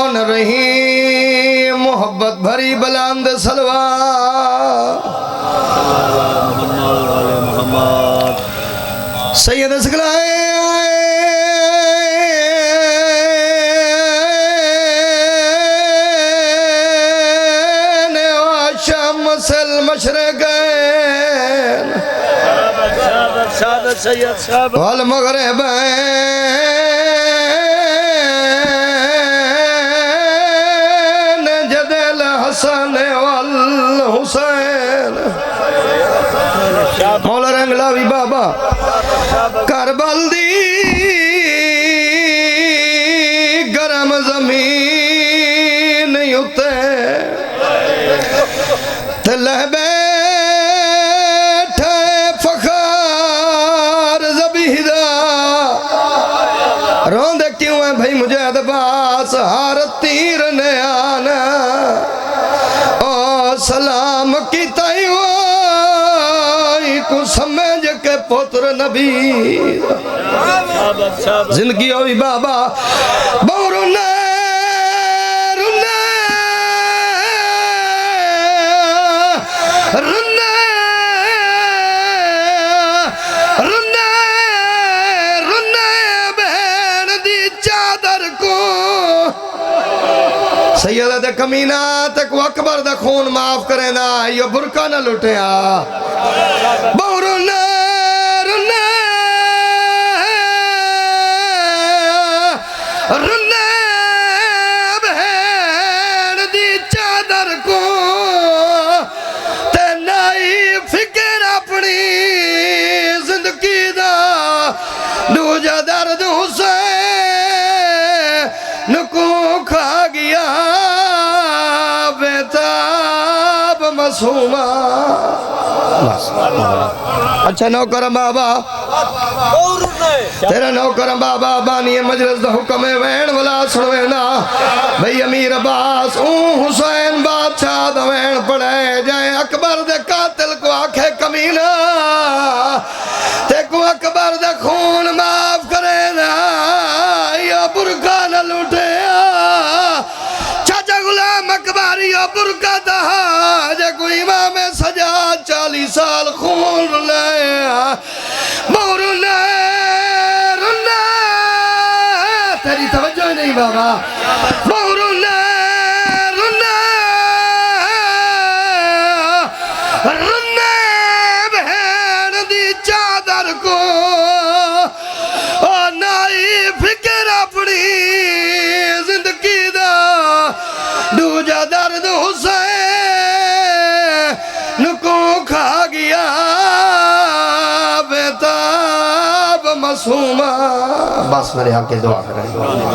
کون رہی محبت بھری بلند سلوات سید اسقلائے شمس المشرقین والمغربین جد الحسن والحسین مولا رنگلاوی بابا کربل دی گرم زمین یوتے تلہ بیٹھے فخار زبیدہ روندے کیوں ہیں بھائی مجھے دباس ہار تیر نے آنا او سلام کی تائیوائی کو سمجھ کے پتر نبی زندگی ہوئی بابا بورنے سیدہ دے کمینہ تک وہ اکبر دے خون معاف کرے نا یہ برکہ نہ لٹے بورنے رنے رنے بہن دی چادر کو تے نائی فکر اپنی زندگی دا دوجہ درد حسین نکو کھا گیا بیتاب مسومہ اچھا نوکرم بابا تیرا نوکرم بابا بانی مجلس دا حکم وین ولا سنوینا بھئی امیر عباس حسین بادشاہ دا وین پڑھے جائیں اکبر دے قاتل کو آنکھے کمینہ تے کو اکبر دے خون معاف کرے نا یا برکہ نہ لوٹے چاچا غلام اکباری یا برکہ دہا جے کوئی امام سجاد 40 سال خون لے مورو لے رنے تیری توجہ نہیں بابا مورو لے رنے رنے بہن دی چادر کو اور نائی فکر اپنی زندگی دا دوجہ درد حسین نکو کھا گیا بیتاب مسومہ بس میرے حق کے دعا کریں